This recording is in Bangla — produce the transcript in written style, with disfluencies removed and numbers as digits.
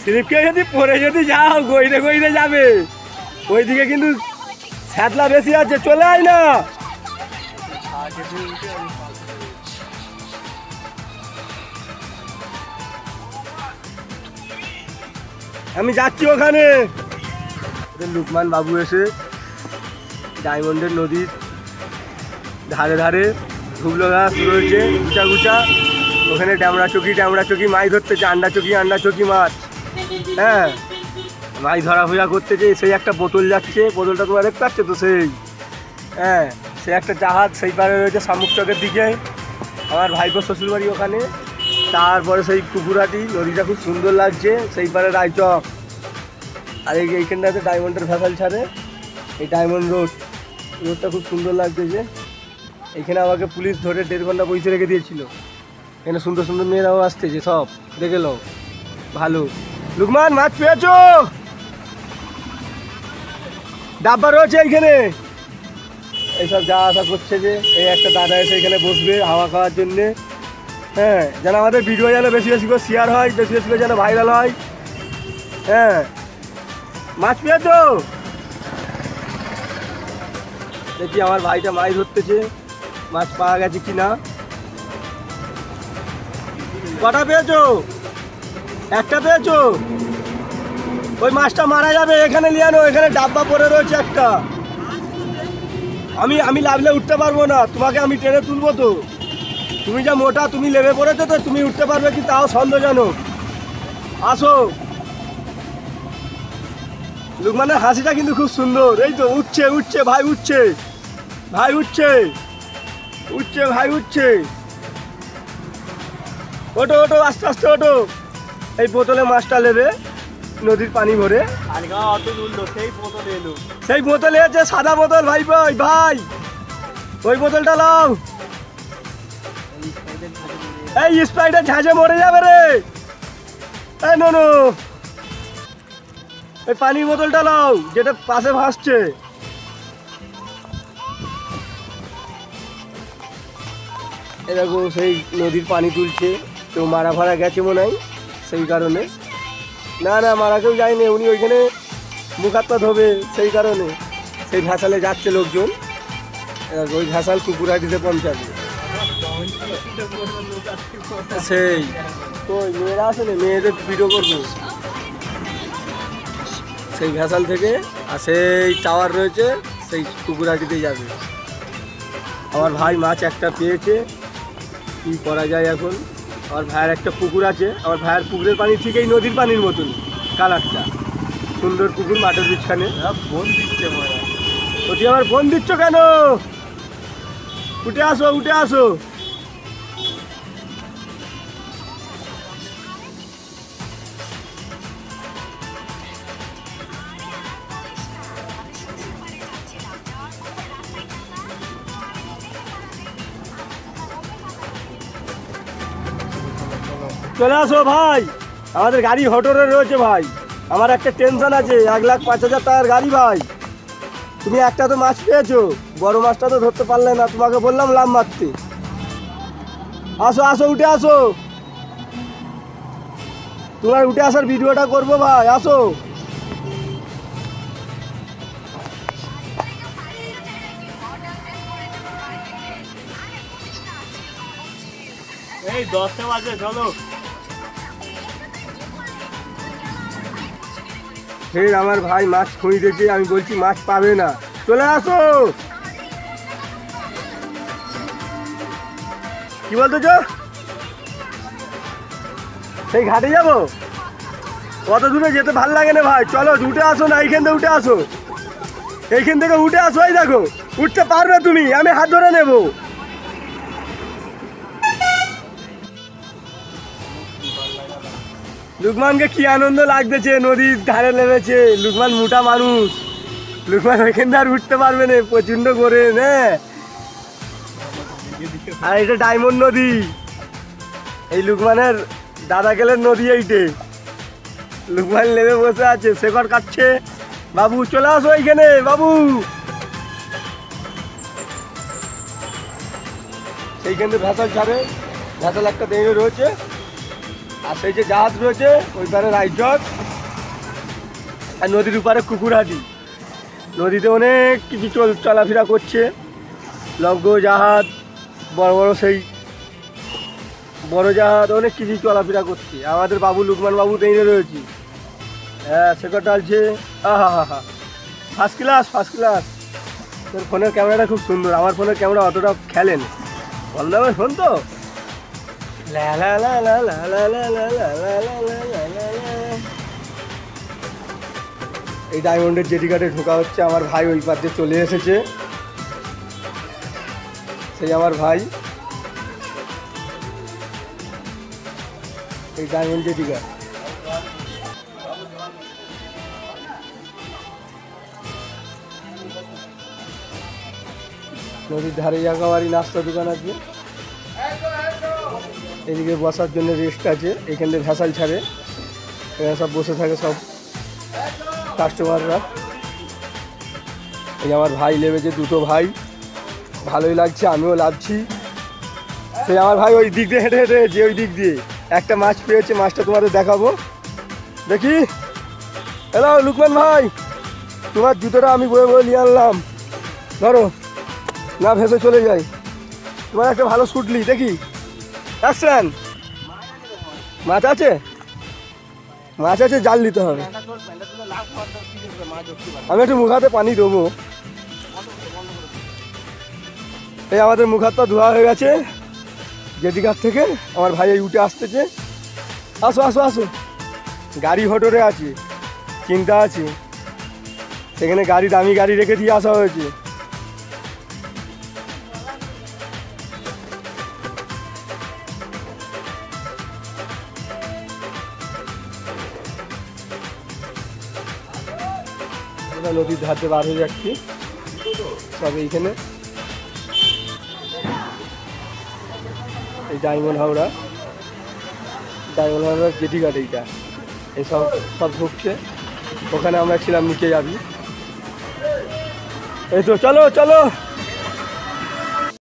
স্লিপ খেয়ে যদি পরে যদি যাও গইরে গইরে যাবে, ওইদিকে কিন্তু ছ্যাতলা বেশি আছে, চলে আয় না। আমি যাচ্ছি ওখানে। লুকমান বাবু এসে ডায়মন্ডের নদীর ধারে ধারে ধুবলো গাছ রয়েছে গুচা গুচা, ওখানে ড্যামরা চকি মাছ ধরতেছে, আন্ডা চকি মাছ। হ্যাঁ, মাছ ধরা ফেরা করতেছে। সেই একটা বোতল যাচ্ছে, বোতলটা তোমরা দেখতে পাচ্ছ তো, সেই হ্যাঁ সেই একটা জাহাজ সেই পারে রয়েছে শামুক চকের দিকে। আমার ভাইপোর শ্বশুরবাড়ি ওখানে। তারপরে সেই পুকুরাটি, নদীটা খুব সুন্দর লাগছে, সেই পারে রায়চক। আর এইখানটাতে ডায়মন্ডের ভ্যাসাল ছাড়ে, এই ডায়মন্ড রোডটা খুব সুন্দর লাগতেছে। এইখানে আমাকে পুলিশ ধরে 1.5 ঘন্টা বসে রেখে দিয়েছিল। এখানে সুন্দর সুন্দর মেয়েরাও আসতেছে, সব দেখে লো। ভালো। লুকমান, মাছ পেয়েছো? ডাব্বা রয়েছে এইখানে। এইসব যা আসা করছে যে এই একটা দাদা এসে এখানে বসবে হাওয়া খাওয়ার জন্যে। হ্যাঁ, যেন আমাদের ভিডিও যেন বেশি বেশি করে শেয়ার হয়, বেশি বেশি করে যেন ভাইরাল হয়। হ্যাঁ, মাছ পেয়েছো? দেখি আমার ভাইটা মাছ ধরতেছে, মাছ পাওয়া গেছে কি না। কটা পেয়েছো? একটা পেয়েছো? ওই মাছটা মারা যাবে, এখানে নিয়ে আনো। এখানে ডাব্বা পড়ে রয়েছে একটা। আমি লাভলে উঠতে পারবো না, তোমাকে আমি টেনে তুলবো তো। তুমি যা মোটা, তুমি লেবে পড়েছো তো, তুমি উঠতে পারবে কি তাও সন্দেহজনক। আসো। লুকমানের হাসিটা কিন্তু খুব সুন্দর। এই তো উঠছে ভাই, উঠছে ভাই, উঠছে। ওটো আস্তে আস্তে ওটো। এই বোতলে মাছটা নেবে, নদীর পানি ভরে। সেই বোতলে আছে সাদা বোতল, ভাই ওই বোতলটা লাও। এই স্প্রাইটের ঝাঁঝে মরে যাবে রে। এই নো, এই পানির বোতলটা লাও, যেটা পাশে ভাসছে। এ দেখো, সেই নদীর পানি তুলছে। কেউ মারা ফারা গেছে মনে হয়, সেই কারণে। না মারা কেউ যায়নি, উনি ওইখানে মুখ হাত পা ধোবে, সেই কারণে সেই ভ্যাসালে যাচ্ছে লোকজন। ওই ভ্যাসাল কুকুরাটিতে পৌঁছাবে। সেই ওই মেয়েরা আসেনি, মেয়েদের ভিডিও করবো। সেই ভ্যাসাল থেকে আর সেই টাওয়ার রয়েছে, সেই কুকুরাটিতে যাবে। আমার ভাই মাছ একটা পেয়েছে, কি করা যায় এখন। আমার ভাইয়ের একটা পুকুর আছে, আমার ভাইয়ের পুকুরের পানি ঠিক এই নদীর পানির মতন কালারটা। সুন্দর পুকুর, মাঠের বিছখানে। ফোন দিচ্ছে ওটি, আমার ফোন দিচ্ছ কেন? উঠে আসো। চলে আসো ভাই, আমাদের গাড়ি হোটরে রয়েছে ভাই। আমার একটা টেনশন আছে, 1,05,000 টাকার গাড়ি ভাই। তুমি একটা তো মাছ পেয়েছো, বড় মাছটা তো ধরতে পারলে না, তোমাকে বললাম লাভ মারতে। আসো উঠে আসো, তোমার উঠে আসার ভিডিওটা করবো ভাই, আসো। এই 10টা বাজে, চলো। ফের আমার ভাই মাছ খুঁজতেছে, আমি বলছি মাছ পাবে না, চলে আসো। কি বলতেছ? সেই ঘাটে যাবো? কত দূরে যেতে ভাল লাগে না ভাই, চলো উঠে আসো না, এইখান থেকে উঠে আসো। এই দেখো উঠতে পারবে তুমি, আমি হাত ধরে নেবো। লুকমানকে কি আনন্দ লাগতেছে, নদীর ধারে নেমেছে। লুকমান মোটা মানুষ, লুকমান ওইখান আর উঠতে পারবে না, প্রচন্ড করে। আর এটা ডায়মন্ড নদী, এই লুকমানের দাদা গেলের নদী এইটে। লুকমান নেমে বসে আছে, শেকড় কাটছে। বাবু চলে আসো এইখানে, বাবু। সেইখানে ভ্যাসাল ছাড়ে, ভ্যাসাল একটা দেড়ে রয়েছে, আর সেই যে জাহাজ রয়েছে ওই পারে রাইচর, আর নদীর উপারে কুকুরহাটি। নদীতে অনেক কিছু চলাফেরা করছে, লগ্ন জাহাজ, বড় বড় সেই বড় জাহাজ, অনেক কিছু চলাফেরা করছে। আমাদের বাবু লুকমান বাবু ট্রেনে রয়েছে, হ্যাঁ শেখর ডালছে। হা হা হা, ফার্স্ট ক্লাস ফার্স্ট ক্লাস। তোর ফোনের ক্যামেরাটা খুব সুন্দর, আমার ফোনের ক্যামেরা অতটা খেলেন, কম দামের ফোন তো। এই ডায়মন্ডের জেটি ঘাটে ঢোকা হচ্ছে। আমার ভাই ওই পাশে চলে এসেছে, সেই আমার ভাই। এই ডায়মন্ড জেটি ঘাট, নদীর ধারে একেবারে নাস্তা দোকান আছে। এদিকে বসার জন্য রেস্ট আছে, এখান থেকে ভ্যাসাল ছাড়ে, এখানে সব বসে থাকে সব কাস্টমাররা। এই আমার ভাই লেবেছে, দুটো ভাই, ভালোই লাগছে, আমিও লাভছি। সেই আমার ভাই ওই দিক দিয়ে হেঁটে হেঁটে যে ওই দিক দিয়ে একটা মাছ পেয়েছে, মাছটা তোমাদের দেখাবো, দেখি। হ্যালো লুকমান ভাই, তোমার জুতোটা আমি বয়ে বয়ে নিয়ে আনলাম, ধরো না ভেসে চলে যাই। তোমার একটা ভালো শুটলি, দেখি অ্যাকশন। মাছ আছে, মাছ আছে, জাল নিতে হবে। আমি একটু মুখ হাতে পানি দেবো। এই আমাদের মুখ হাতটা ধোয়া হয়ে গেছে জেটি ঘাট থেকে। আমার ভাই এই উঠে আসতেছে, আসো আসো আসো। গাড়ি হোটরে আছে, চিন্তা আছে, সেখানে গাড়ি দামি গাড়ি রেখে দিয়ে আসা হয়েছে। নদীর ধারে বার হয়ে যাচ্ছি সব এইখানে। এই ডায়মন্ড হাওড়া, ডায়মন্ড হাওড়ার জেটি ঘাট এইটা, এই সব সব ঢুকছে। ওখানে আমরা ছিলাম, নিচে যাবি। এই তো চলো চলো।